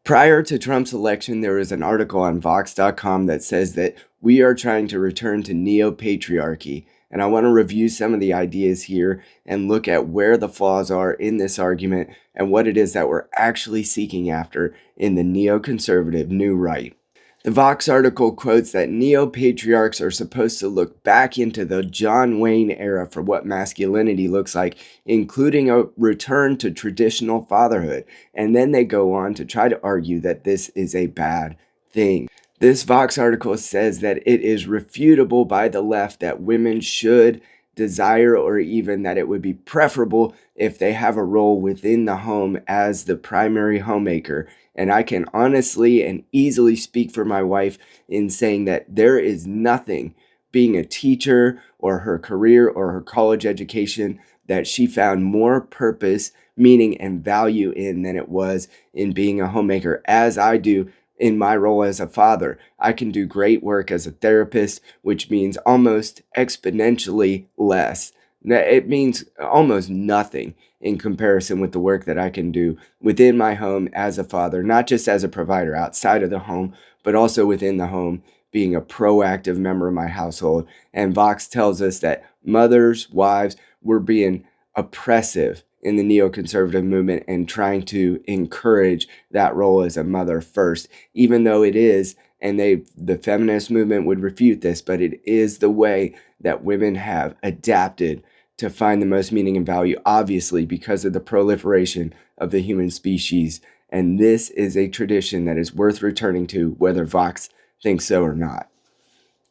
Prior to Trump's election, there was an article on Vox.com that says that we are trying to return to neo-patriarchy. And I want to review some of the ideas here and look at where the flaws are in this argument and what it is that we're actually seeking after in the neoconservative new right. The Vox article quotes that neo-patriarchs are supposed to look back into the John Wayne era for what masculinity looks like, including a return to traditional fatherhood. And then they go on to try to argue that this is a bad thing. This Vox article says that it is refutable by the left that women should desire, or even that it would be preferable if they have a role within the home as the primary homemaker. And I can honestly and easily speak for my wife in saying that there is nothing being a teacher or her career or her college education that she found more purpose, meaning, and value in than it was in being a homemaker, as I do in my role as a father. I can do great work as a therapist, which means almost exponentially less. It means almost nothing in comparison with the work that I can do within my home as a father, not just as a provider outside of the home, but also within the home, being a proactive member of my household. And Vox tells us that mothers, wives, we're being oppressive in the neoconservative movement and trying to encourage that role as a mother first, even though it is, and the feminist movement would refute this, but it is the way that women have adapted to find the most meaning and value, obviously because of the proliferation of the human species. And this is a tradition that is worth returning to, whether Vox thinks so or not.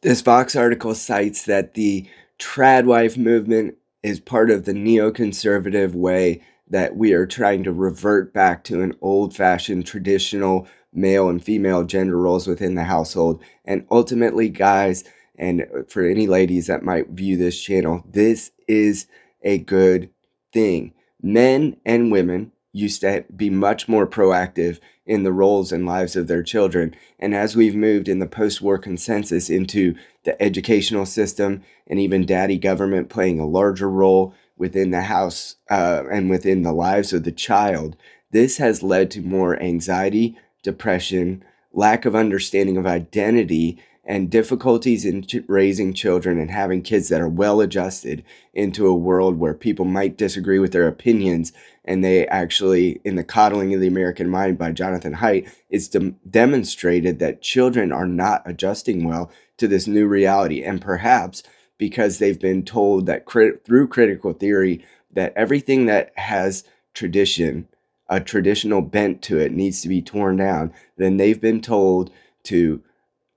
This Vox article cites that the tradwife movement is part of the neoconservative way that we are trying to revert back to an old-fashioned traditional male and female gender roles within the household. And ultimately, guys, and for any ladies that might view this channel, this is a good thing. Men and women used to be much more proactive in the roles and lives of their children. And as we've moved in the post-war consensus into the educational system and even daddy government playing a larger role within the house and within the lives of the child, this has led to more anxiety, depression, lack of understanding of identity, and difficulties in raising children and having kids that are well adjusted into a world where people might disagree with their opinions. And they actually, in The Coddling of the American Mind by Jonathan Haidt, it's demonstrated that children are not adjusting well to this new reality. And perhaps because they've been told that through critical theory that everything that has tradition, a traditional bent to it, needs to be torn down, then they've been told to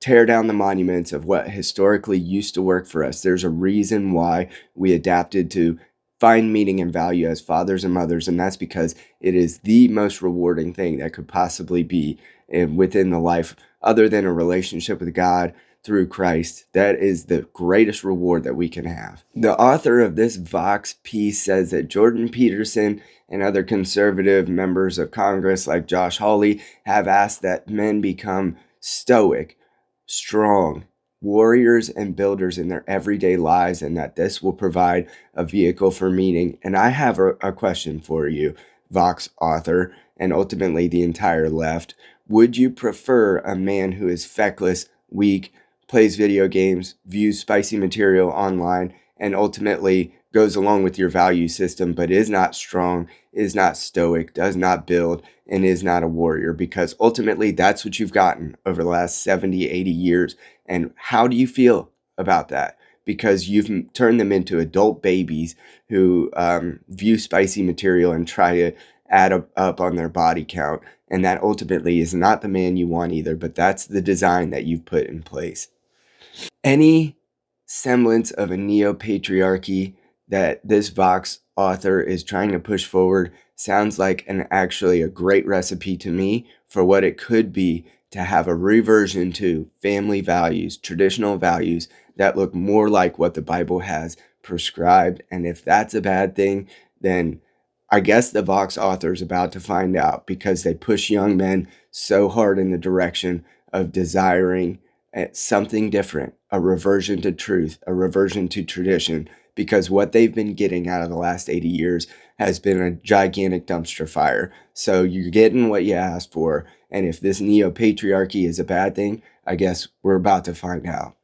tear down the monuments of what historically used to work for us. There's a reason why we adapted to find meaning and value as fathers and mothers, and that's because it is the most rewarding thing that could possibly be within the life, other than a relationship with God through Christ. That is the greatest reward that we can have. The author of this Vox piece says that Jordan Peterson and other conservative members of Congress like Josh Hawley have asked that men become stoic, strong warriors and builders in their everyday lives, and that this will provide a vehicle for meaning. And I have a question for you, Vox author, and ultimately the entire left. Would you prefer a man who is feckless, weak, plays video games, views spicy material online, and ultimately goes along with your value system, but is not strong, is not stoic, does not build, and is not a warrior? Because ultimately that's what you've gotten over the last 70, 80 years. And how do you feel about that? Because you've turned them into adult babies who view spicy material and try to add up on their body count. And that ultimately is not the man you want either, but that's the design that you've put in place. Any semblance of a neo-patriarchy that this Vox author is trying to push forward sounds like actually a great recipe to me for what it could be to have a reversion to family values, traditional values that look more like what the Bible has prescribed. And if that's a bad thing, then I guess the Vox author is about to find out, because they push young men so hard in the direction of desiring something different, a reversion to truth, a reversion to tradition, because what they've been getting out of the last 80 years has been a gigantic dumpster fire. So you're getting what you asked for. And if this neo patriarchy is a bad thing, I guess we're about to find out.